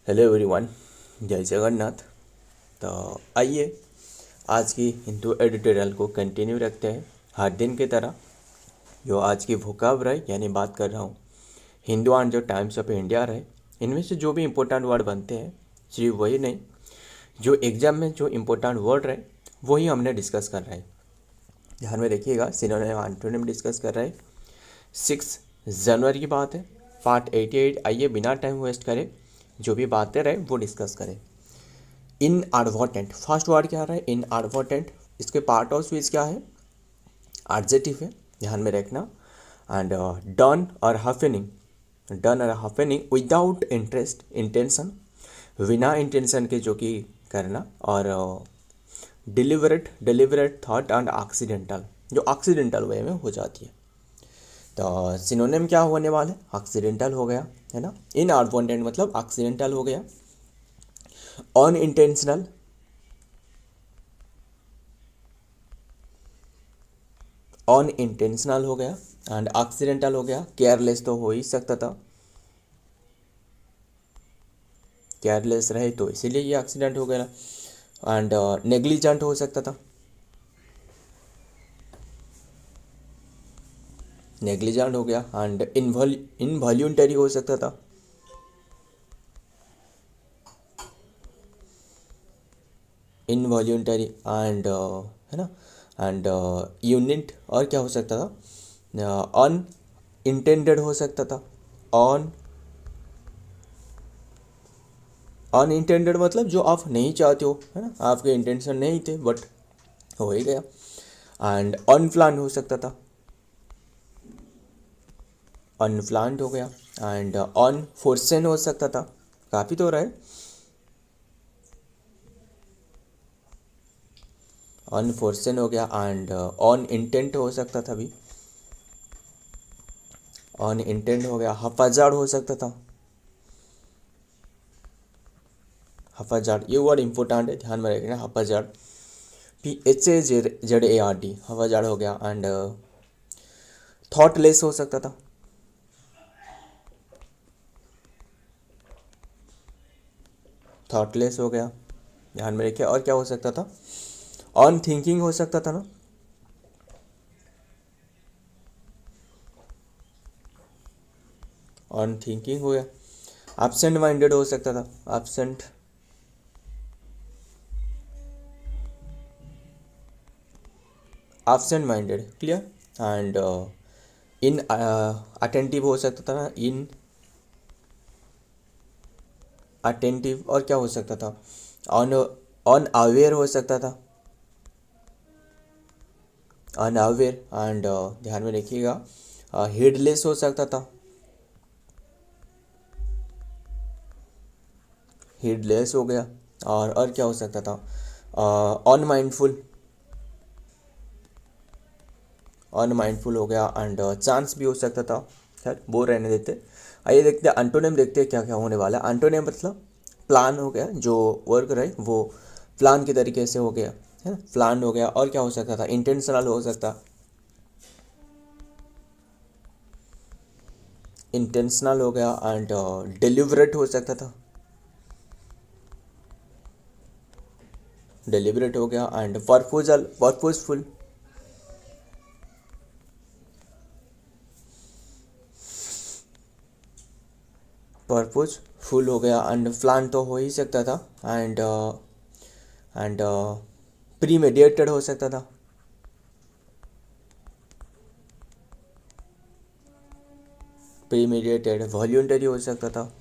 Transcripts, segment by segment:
Hello everyone, जय जगन्नाथ। तो आइए आज की हिंदू एडिटोरियल को कंटिन्यू रखते हैं हर दिन की तरह। जो आज की वोकैब रहे यानी बात कर रहा हूँ हिंदू एंड जो टाइम्स ऑफ इंडिया रहे, इनमें से जो भी इम्पोर्टेंट वर्ड बनते हैं सिर्फ वही नहीं, जो एग्जाम में जो इम्पोर्टेंट वर्ड रहे वही हमने डिस्कस कर रहे हैं। ध्यान में रखिएगा, सिनोनिम एंटोनिम डिस्कस कर रहे हैं। 6 जनवरी की बात है, पार्ट 88। आइए बिना टाइम वेस्ट करे जो भी बातें रहे वो डिस्कस करें। इनएडवर्टेंट, फर्स्ट वर्ड क्या रहा है? इनएडवर्टेंट। इसके पार्ट ऑफ स्पीच क्या है? एडजेक्टिव है, ध्यान में रखना। एंड डन और हैपनिंग, डन और हैपनिंग विदाउट इंटरेस्ट, इंटेंशन, बिना इंटेंशन के जो कि करना। और deliberate, deliberate thought and accidental, जो एक्सीडेंटल वे में हो जाती है। तो सिनोनिम क्या होने वाले? एक्सीडेंटल हो गया, है ना। इनएडवर्टेंट मतलब एक्सीडेंटल हो गया। अनइंटेंशनल, अनइंटेंशनल हो गया। एंड एक्सीडेंटल हो गया। केयरलेस तो हो ही सकता था, केयरलेस रहे तो इसीलिए ये एक्सीडेंट हो गया। एंड नेग्लिजेंट हो सकता था, नेग्लिजेंट हो गया। एंड इनवॉल्यूंटरी हो सकता था, इनवॉल्यूंटरी। एंड है ना। एंड यूनिट, और क्या हो सकता था? अन इंटेंडेड हो सकता था। अन अनइंटेंडेड मतलब जो आप नहीं चाहते हो, है ना, आपके इंटेंशन नहीं थे बट हो ही गया। एंड अनप्लान हो सकता था, अनप्लान्ड हो गया। एंड अनफोर्सेन हो सकता था, काफ़ी तो रहा है। अनफोर्सेन हो गया। एंड ऑन इंटेंट हो सकता था भी, ऑन इंटेंट हो गया। हफाजार्ड हो सकता था, हफाजार्ड, ये वर्ड इंपॉर्टेंट है, ध्यान में रखना। हफाजार्ड, PHAZARD, हफाजार्ड हो गया। एंड थॉटलेस हो सकता था, थॉटलेस हो गया, ध्यान में रखिए। और क्या हो सकता था? ऑन थिंकिंग हो सकता था ना, ऑन थिंकिंग हो गया। एब्सेंट माइंडेड हो सकता था, absent, absent minded, clear. And in attentive हो सकता था ना, इन अटेंटिव। और क्या हो सकता था? ऑन अनअवेयर हो सकता था, अनअवेयर। एंड ध्यान में रखिएगा, हेडलेस हो सकता था, हेडलेस हो गया। और क्या हो सकता था? अनमाइंडफुल, अनमाइंडफुल हो गया। एंड चांस भी हो सकता था, खैर वो रहने देते। आइए देखते हैं एंटोनिम, देखते हैं क्या क्या होने वाला है। एंटोनिम मतलब प्लान हो गया, जो वर्क रहे वो प्लान के तरीके से हो गया, है ना, प्लान हो गया। और क्या हो सकता था? इंटेंशनल हो सकता, इंटेंशनल हो गया। एंड डिलिबरेट हो सकता था, डिलिबरेट हो गया। एंड पर्पोजल, पर्पोजफुल, पर्पोजफुल हो गया। एंड प्लान तो हो ही सकता था। एंड एंड प्रीमेडिएटेड हो सकता था, प्रीमेडिएटेड, वॉल्यूंटरी हो सकता था।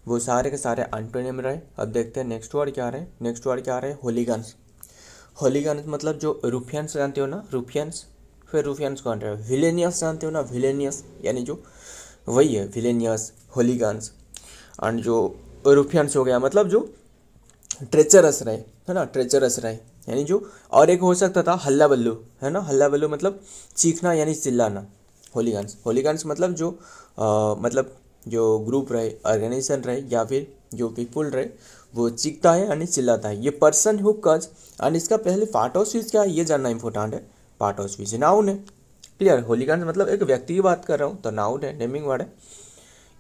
वो सारे के सारे एंटोनिम रहे। अब देखते हैं नेक्स्ट वर्ड क्या रहे। नेक्स्ट वर्ड क्या रहे? होलीगन्स। होलीगन्स मतलब जो रूफियंस जानते हो ना, रूफियंस। फिर रूफियंस कौन रहे? विलेनियस जानते हो ना, विलेनियस यानी जो वही है विलेनियस, होलीगन्स। एंड जो रूफियंस हो गया मतलब जो ट्रेचरस रहे, है ना, ट्रेचरस रहे यानी जो। और एक हो सकता था हल्ला बल्लू, है ना, हल्ला बल्लू मतलब चीखना यानी चिल्लाना। होलीगन्स, होलीगन्स मतलब जो मतलब जो ग्रुप रहे, ऑर्गेनाइजेशन रहे या फिर जो पीपुल रहे वो चीखता है यानी चिल्लाता है। ये पर्सन हु कज। एंड इसका पहले पार्ट ऑफ स्पीच क्या है ये जानना इंपॉर्टेंट है। पार्ट ऑफ स्पीच नाउन है, क्लियर। होलीगन्स मतलब एक व्यक्ति की बात कर रहा हूँ तो नाउन है, नेमिंग वर्ड है।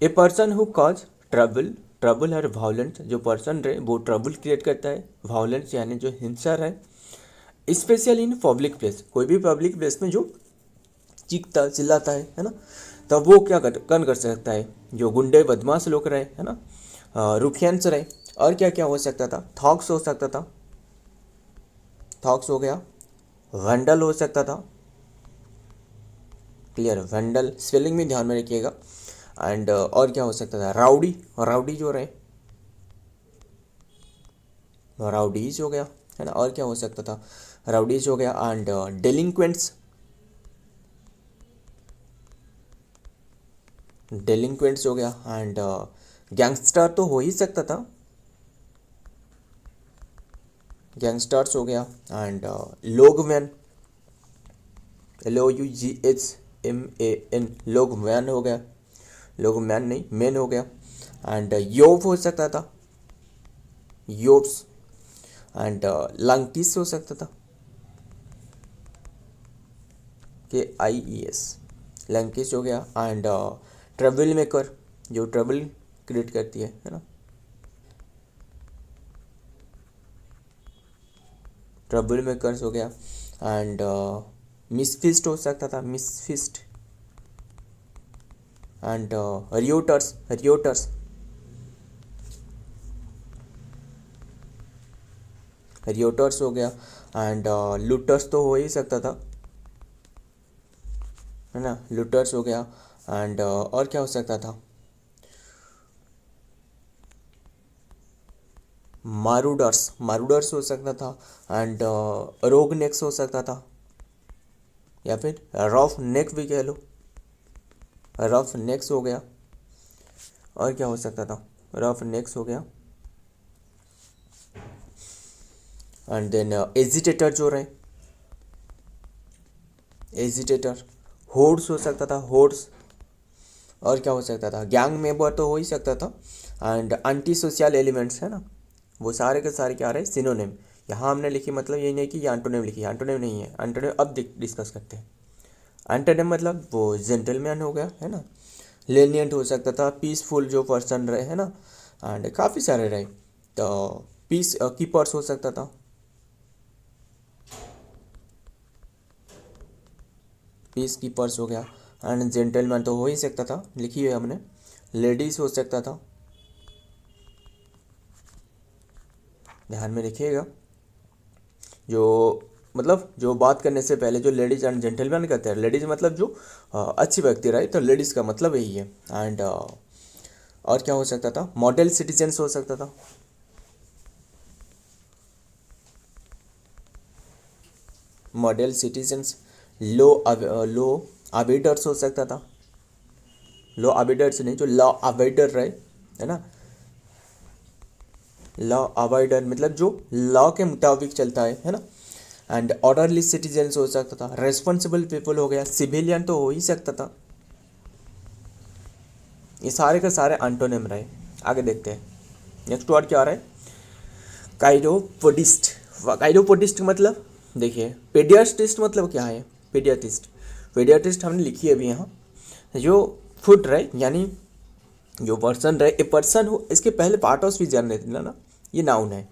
A person who cause trouble, trouble और वायलेंस, जो पर्सन रहे वो ट्रबल क्रिएट करता है, वायलेंस यानी जो हिंसा रहे, स्पेशली इन पब्लिक प्लेस, कोई भी पब्लिक प्लेस में जो चीखता चिल्लाता है ना, तब वो क्या कर सकता है, जो गुंडे बदमाश लोग रहे है ना, रुफियंस रहे, और क्या क्या हो सकता था, थॉक्स हो सकता था, थॉक्स हो गया, वंडल हो सकता था, क्लियर, वंडल स्पेलिंग में ध्यान में रखिएगा, एंड और क्या हो सकता था, राउडी, राउडी जो रहे, राउडीज हो गया है ना, और क्या हो सकता था, राउडीज हो गया, एंड डेलिंक्वेंट्स, डेलिंक्वेंट्स हो गया, एंड गैंगस्टर तो हो ही सकता था, गैंगस्टर्स हो गया, एंड लोगमैन, LOUGHMAN, लोगमैन हो गया, लोगमैन नहीं मैन हो गया, एंड योब हो सकता था, योब्स, एंड लंकिस हो सकता था, KIES, लंकिस हो गया, एंड ट्रबल मेकर, जो ट्रबल क्रिएट करती है ना, ट्रबल मेकर्स हो गया, एंड मिसफिस्ट हो सकता था, मिसफिस्ट, एंड रियोटर्स, रियोटर्स, रियोटर्स हो गया, एंड लूटर्स तो हो ही सकता था है ना, लूटर्स हो गया, एंड और क्या हो सकता था, मारूडर्स, मारूडर्स हो सकता था, एंड रोग नेक्स हो सकता था, या फिर रफ नेक भी कह लो, रफ नेक्स हो गया, और क्या हो सकता था, रफ नेक्स हो गया, एंड देन एजिटेटर जो रहे, एजिटेटर, होर्स हो सकता था, होर्स, और क्या हो सकता था, गैंग मेंबर तो हो ही सकता था, एंड एंटी सोशल एलिमेंट्स है ना, वो सारे के सारे क्या रहे, सिनोनिम, यहाँ हमने लिखी मतलब ये नहीं कि ये एंटोनिम लिखी, एंटोनिम नहीं है, एंटोनिम अब डिस्कस करते हैं। एंटोनिम मतलब वो जेंटलमैन हो गया है ना, लेनियंट हो सकता था, पीसफुल जो पर्सन रहे है ना, एंड काफ़ी सारे रहे, तो पीस कीपर्स हो सकता था, पीस कीपर्स हो गया, एंड जेंटलमैन तो हो ही सकता था, लिखी है हमने, लेडीज हो सकता था, ध्यान में रखिएगा, जो मतलब जो बात करने से पहले जो लेडीज एंड जेंटलमैन कहते हैं, लेडीज मतलब जो अच्छी व्यक्ति रहे, तो लेडीज का मतलब यही है, एंड और क्या हो सकता था, मॉडल सिटीजन्स हो सकता था, मॉडल सिटीजन्स, लो अवेडर्स हो सकता था, लो अवेडर्स नहीं, जो लॉ अवेडर रहे है ना, लॉ अवॉइडर मतलब जो लॉ के मुताबिक चलता है ना, एंड ऑर्डरली सिटीजन्स हो सकता था, रेस्पॉन्सिबल पीपल हो गया, सिविलियन तो हो ही सकता था, ये सारे के सारे एंटोनिम रहे। आगे देखते हैं नेक्स्ट वर्ड क्या आ रहा है, काइरोपोडिस्ट, काइरोपोडिस्ट मतलब देखिए, पेडियाट्रिस्ट मतलब क्या है, पेडियाट्रिस्ट, पेडियाट्रिस्ट हमने लिखी है अभी यहाँ, जो फुट रहे यानी जो पर्सन रहे, ए पर्सन हो, इसके पहले पार्ट ऑफ स्पीच जान रहे थे ना, ये नाउन है,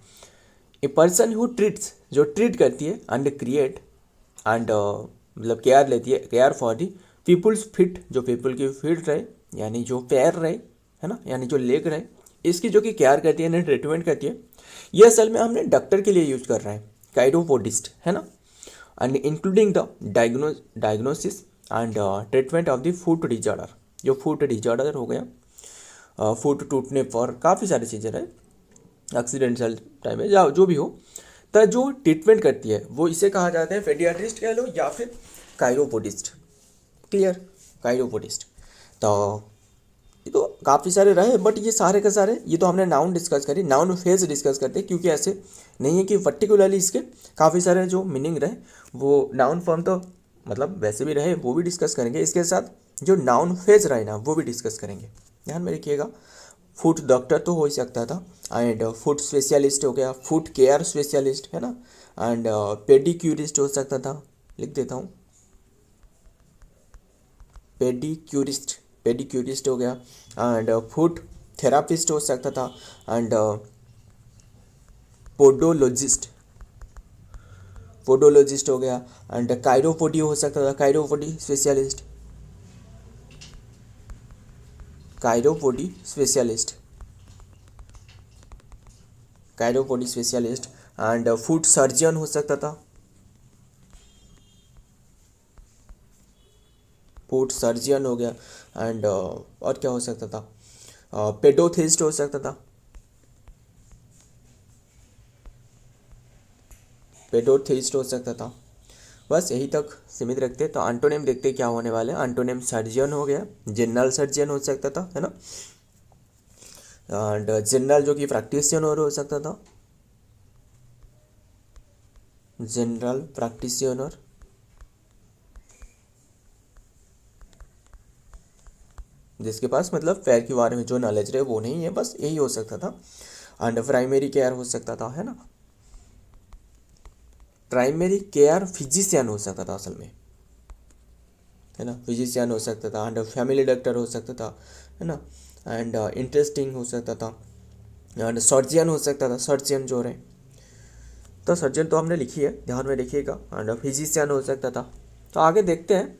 ए पर्सन हु ट्रीट्स, जो ट्रीट करती है, एंड क्रिएट, एंड मतलब केयर लेती है, care for the peoples fit, जो पीपल की फिट रहे यानी जो पैर रहे है ना, यानी जो लेग रहे, इसकी जो कि केयर करती है ना, ट्रीटमेंट करती है, ये असल में हमने डॉक्टर के लिए यूज कर रहे हैं, काइरोपोडिस्ट है ना, and including the diagnosis and treatment of the foot disorder, जो फुट डिजॉर्डर हो गया, फुट टूटने पर काफ़ी सारी चीज़ें रहे, एक्सीडेंटल टाइम है या जो भी हो, तो जो ट्रीटमेंट करती है वो इसे कहा जाता है पेडियाट्रिस्ट कह लो या फिर काइरोपोडिस्ट, क्लियर, काइरोपोडिस्ट। तो ये तो काफ़ी सारे रहे, बट ये सारे के सारे ये तो हमने नाउन डिस्कस करी, नाउन फेज डिस्कस करते हैं, क्योंकि ऐसे नहीं है कि पर्टिकुलरली इसके काफ़ी सारे जो मीनिंग रहे वो नाउन फॉर्म तो मतलब वैसे भी रहे, वो भी डिस्कस करेंगे, इसके साथ जो नाउन फेज रहे ना वो भी डिस्कस करेंगे, ध्यान में रखिएगा। फूड डॉक्टर तो हो ही सकता था, एंड फूड स्पेशलिस्ट हो गया, फूड केयर स्पेशलिस्ट है ना, एंड पेडिक्यूरिस्ट हो सकता था, लिख देता हूँ, पेडिक्यूरिस्ट, पेडिक्यूरिस्ट हो गया, एंड फूड थेरापिस्ट हो सकता था, एंड पोडोलॉजिस्ट पोडोलॉजिस्ट हो गया, एंड काइरोपोडी हो सकता था, chiropody specialist, chiropody specialist, chiropody specialist, and food surgeon हो सकता था, फूड सर्जन हो गया, एंड और क्या हो सकता था, पेडोथिस्ट हो सकता था, पेडोथिस्ट हो सकता था। बस यही तक सीमित रखते हैं। तो एंटोनिम देखते क्या होने वाले हैं। एंटोनिम सर्जन हो गया, जनरल सर्जन हो सकता था, है ना, एंड जनरल जो कि प्रैक्टिशनर हो सकता था, जनरल प्रैक्टिशनर, जिसके पास मतलब पैर के बारे में जो नॉलेज रहे वो नहीं है, बस यही हो सकता था। एंड प्राइमरी केयर हो सकता था, है ना, प्राइमरी केयर फिजिशियन हो सकता था असल में, है ना, फिजिशियन हो सकता था, एंड फैमिली डॉक्टर हो सकता था, है ना, एंड इंटरेस्टिंग हो सकता था, एंड सर्जियन हो सकता था, सर्जियन जो रहे। तो सर्जन तो हमने लिखी है, ध्यान में रखिएगा, एंड फिजिशियन हो सकता था। तो आगे देखते हैं,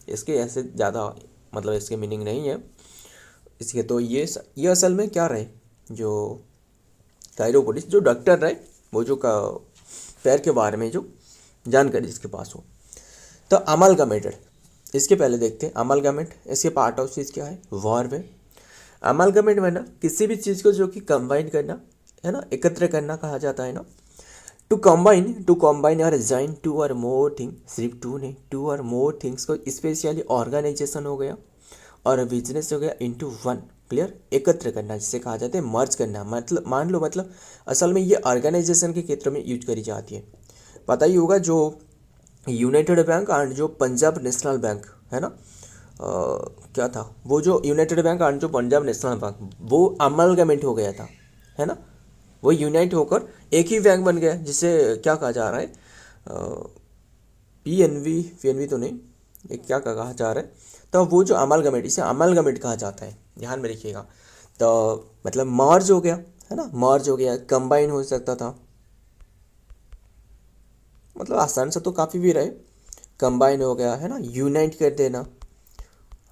इसके ऐसे ज़्यादा मतलब इसके मीनिंग नहीं है इसके। तो ये असल में क्या रहे, जो काइरोपोडिस्ट जो डॉक्टर रहे, वो जो पैर के बारे में जो जानकारी जिसके पास हो। तो अमालगमेटेड, इसके पहले देखते हैं अमालगमेट, इसके पार्ट ऑफ चीज़ क्या है, वर्ब है। अमालगमेट में ना किसी भी चीज़ को जो कि कंबाइन करना, है ना, एकत्र करना कहा जाता है ना। टू कंबाइन और जॉइन टू और मोर थिंग, सिर्फ टू नहीं, टू और मोर थिंग्स को स्पेशली ऑर्गेनाइजेशन हो गया और बिजनेस हो गया इनटू वन, क्लियर, एकत्र करना जिसे कहा जाता है मर्ज करना। मतलब मान लो, मतलब असल में ये ऑर्गेनाइजेशन के क्षेत्र में यूज करी जाती है। पता ही होगा जो यूनाइटेड बैंक एंड जो पंजाब नेशनल बैंक है ना, क्या था वो, जो यूनाइटेड बैंक एंड जो पंजाब नेशनल बैंक, वो अमलगमेंट हो गया था, है ना, वो यूनाइट होकर एक ही बैंक बन गया, जिसे क्या कहा जा रहा है, पीएनबी तो नहीं, एक क्या कहा जा रहा है। तो वो जो अमलगमेट, इसे अमलगमेट कहा जाता है, ध्यान में रखिएगा। तो मतलब मर्ज हो गया, है ना, मर्ज हो गया, कंबाइन हो सकता था, मतलब आसान सा तो काफ़ी भी रहे, कंबाइन हो गया, है ना, यूनाइट कर देना,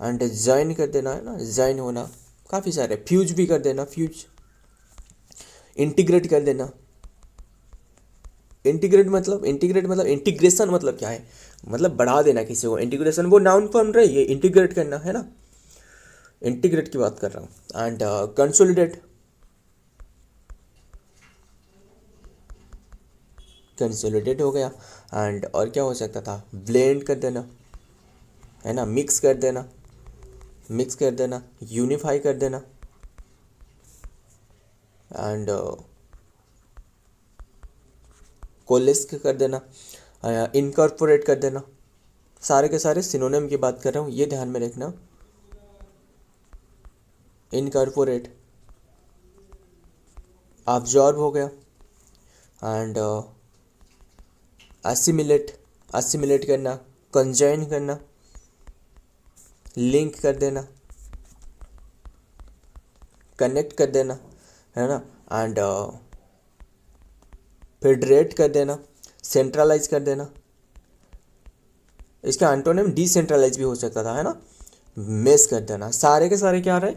एंड ज्वाइन कर देना, है ना, ज्वाइन होना, काफ़ी सारे, फ्यूज भी कर देना, फ्यूज, इंटीग्रेट कर देना। इंटीग्रेशन मतलब क्या है, मतलब बढ़ा देना किसी को, इंटीग्रेशन वो नाउन फॉर्म रही है, इंटीग्रेट करना, है ना, इंटीग्रेट की बात कर रहा हूँ। एंड कंसोलिडेट, कंसोलिडेट हो गया। एंड और क्या हो सकता था, ब्लेंड कर देना, है ना, मिक्स कर देना, मिक्स कर देना, यूनिफाई कर देना, एंड कोलिस्क कर देना, इनकॉर्पोरेट कर देना। सारे के सारे सिनोनिम की बात कर रहा हूँ, ये ध्यान में रखना। इनकॉर्पोरेट, अब्जॉर्ब हो गया, एंड असिमिलेट, असिमिलेट करना, कंजाइन करना, लिंक कर देना, कनेक्ट कर देना, है ना, एंड फेडरेट कर देना, सेंट्रलाइज कर देना। इसका एंटोनिम डिसेंट्रलाइज भी हो सकता था, है ना, मेस कर देना। सारे के सारे क्या रहे,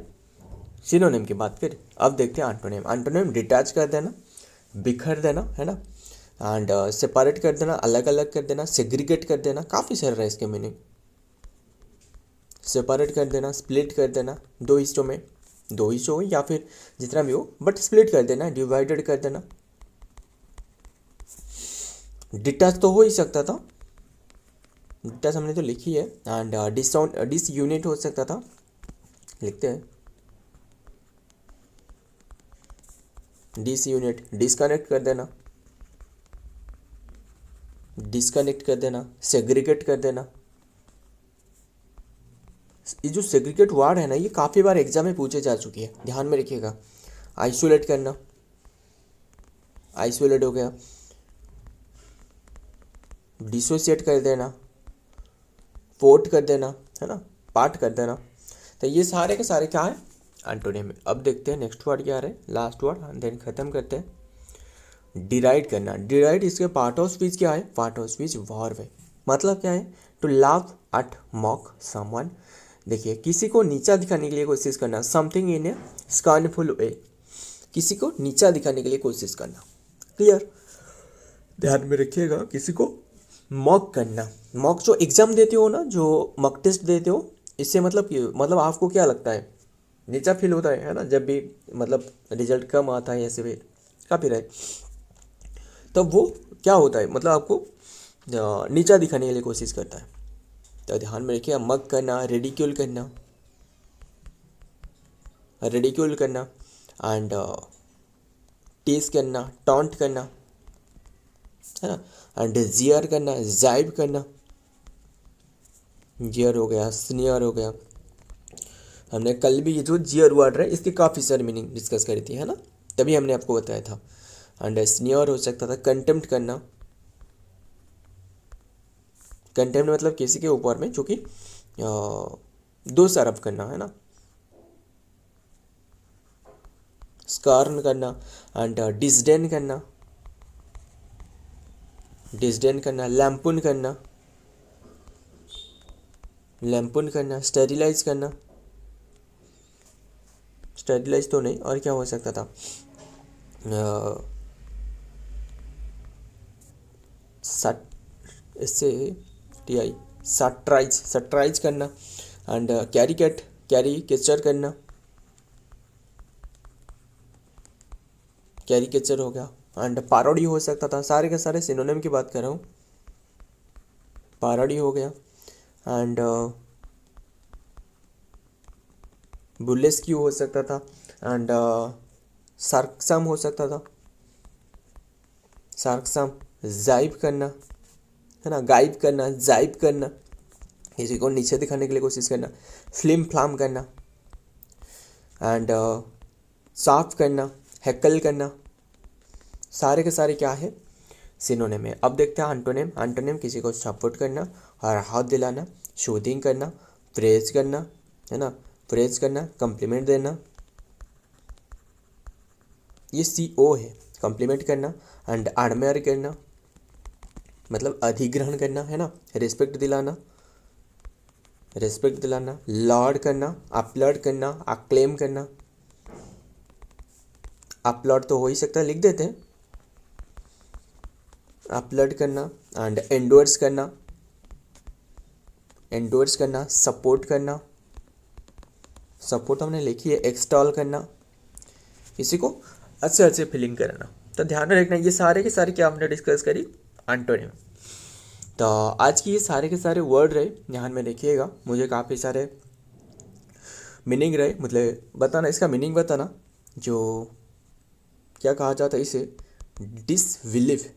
सिनोनिम की बात करें। अब देखते हैं एंटोनिम। एंटोनिम डिटैच कर देना, बिखर देना, है ना, एंड सेपरेट कर देना, अलग अलग कर देना, सेग्रीगेट कर देना, काफ़ी सारे रहे इसके मीनिंग। सेपरेट कर देना, स्प्लिट कर देना, दो हिस्सों में, दो हिस्सों में या फिर जितना भी हो, बट स्प्लिट कर देना, डिवाइडेड कर देना। डिटैच तो हो ही सकता था, डिटैच हमने तो लिखी है। एंड डिस यूनिट हो सकता था, लिखते हैं, डिस यूनिट, डिस्कनेक्ट कर देना, डिस्कनेक्ट कर देना, सेग्रीगेट कर देना। ये जो सेग्रीगेट वर्ड है ना, ये काफ़ी बार एग्जाम में पूछे जा चुकी है, ध्यान में रखिएगा। आइसोलेट करना, आइसोलेट हो गया, डिसोसिएट कर देना, पोर्ट कर देना, है ना, पार्ट कर देना। तो ये सारे के सारे क्या है, एंटोनिम। अब देखते हैं नेक्स्ट वर्ड क्या है, लास्ट वर्ड, देन खत्म करते हैं। डिराइड करना, डिराइड इसके पार्ट ऑफ स्पीच क्या है, पार्ट ऑफ स्पीच वर्ब है। मतलब क्या है, to laugh at mock someone. देखिए, किसी को नीचा दिखाने के लिए कोशिश करना, समथिंग इन ए स्कर्नफुल वे, किसी को नीचा दिखाने के लिए कोशिश करना। क्लियर, ध्यान में रखिएगा, किसी को मॉक करना। मॉक जो एग्जाम देते हो ना, जो मॉक टेस्ट देते हो, इससे मतलब आपको क्या लगता है, नीचा फील होता है ना, जब भी मतलब रिजल्ट कम आता है ऐसे फिर काफ़ी रहे, तब वो क्या होता है, मतलब आपको नीचा दिखाने के लिए कोशिश करता है। तो ध्यान में रखिए, मग करना, रेडिक्यूल करना, रेडिक्यूल करना एंड टीज करना, टॉन्ट करना, है ना, एंड जियर करना, जाइब करना, जियर हो गया, स्नियर हो गया। हमने कल भी ये जो जियर वर्ड है इसकी काफ़ी सारी मीनिंग डिस्कस करी थी, है ना, तभी हमने आपको बताया था। एंड स्नियर हो सकता था, कंटेम्प्ट करना, कंटेम्प्ट मतलब किसी के ऊपर में जो कि दोषारोप करना, है ना, स्कॉर्न करना एंड डिसडेन करना, डिसडेन करना, लैम्पुन करना, लैम्पुन करना, स्टेरिलाइज करना, स्टेरिलाइज तो नहीं, और क्या हो सकता था, इससे टी आई, सट्राइज, सट्राइज करना एंड कैरिकेट, कैरिकेचर करना, कैरिकेचर हो गया एंड पैरोडी हो सकता था। सारे के सारे सिनोनिम की बात कर रहा हूँ, पैरोडी हो गया एंड बुलेस्क्यू हो सकता था एंड सार्कसम हो सकता था, सार्कसम, जाइब करना, है ना, गाइब करना, जाइब करना, किसी को नीचे दिखाने के लिए कोशिश करना, फ्लिम फ्लाम करना एंड साफ करना, हैकल करना, सारे के सारे क्या है, सिनोनिम है। अब देखते हैं एंटोनिम। एंटोनिम किसी को सपोर्ट करना और हाथ दिलाना, शूटिंग करना, प्रेज करना, है ना, प्रेज करना, कम्प्लीमेंट देना, ये CO है, कम्प्लीमेंट करना एंड एडमायर करना, मतलब अधिग्रहण करना, है ना, रिस्पेक्ट दिलाना, रिस्पेक्ट दिलाना, लॉर्ड करना, अपलॉड करना, अक्लेम करना, अपलॉड तो हो ही सकता है, लिख देते हैं, अपलोड करना एंड एंडोर्स करना, एंडोर्स करना, सपोर्ट करना, सपोर्ट हमने लिखी है, एक्सटॉल करना, किसी को अच्छे अच्छे फीलिंग कराना। तो ध्यान में रखना, ये सारे के सारे क्या हमने डिस्कस करी, एंटोनिम। तो आज की ये सारे के सारे वर्ड रहे, ध्यान में रखिएगा, मुझे काफ़ी सारे मीनिंग रहे, मतलब बताना, इसका मीनिंग बताना, जो क्या कहा जाता है इसे, डिसबिलीव,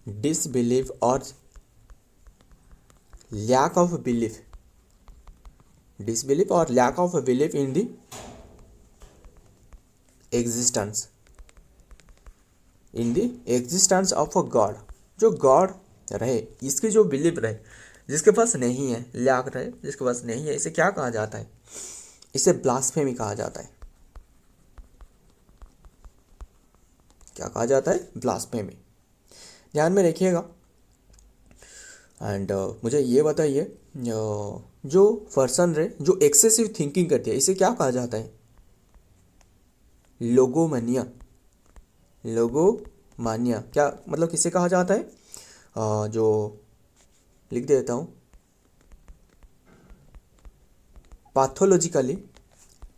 डिसबिलीव और लैक ऑफ बिलीफ, डिसबिलीफ और lack of belief in the existence, in the existence of a god, जो गॉड रहे इसकी जो बिलीफ रहे, जिसके पास नहीं है, लैक रहे जिसके पास नहीं है, इसे क्या कहा जाता है, इसे ब्लास्फेमी कहा जाता है। क्या कहा जाता है, ब्लास्फेमी। ध्यान में रखिएगा एंड मुझे ये बताइए, जो पर्सन रहे जो एक्सेसिव थिंकिंग करती है, इसे क्या कहा जाता है, लोगोमानिया, लोगोमानिया क्या मतलब किसे कहा जाता है, जो लिख देता हूँ, पैथोलॉजिकली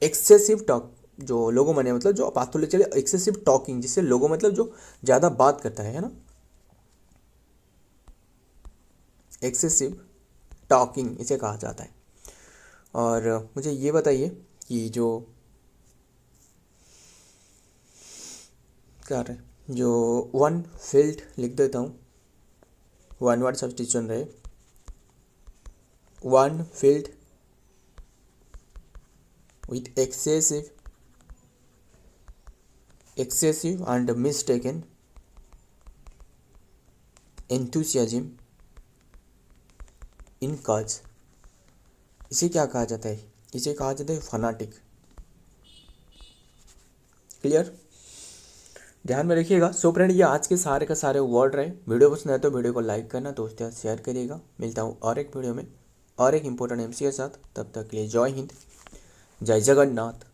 एक्सेसिव टॉक, जो लोगोमानिया मतलब जो पैथोलॉजिकली एक्सेसिव टॉकिंग, जिससे लोगों मतलब जो ज़्यादा बात करता है ना, एक्सेसिव टॉकिंग इसे कहा जाता है। और मुझे ये बताइए कि जो क्या रहे, जो वन फील्ड लिख देता हूँ, वन वर्ड सब्स्टिट्यूशन रहे, one field with excessive and mistaken enthusiasm in cause, इसे क्या कहा जाता है? इसे कहा जाता है फनाटिक। क्लियर? ध्यान में रखिएगा। सो फ्रेंड, ये आज के सारे का सारे वर्ड रहे। वीडियो पसंद आए तो वीडियो को लाइक करना, दोस्तों शेयर करिएगा। मिलता हूँ और एक वीडियो में और एक इम्पोर्टेंट एमसी के साथ। तब तक के लिए जय हिंद, जय जगन्नाथ।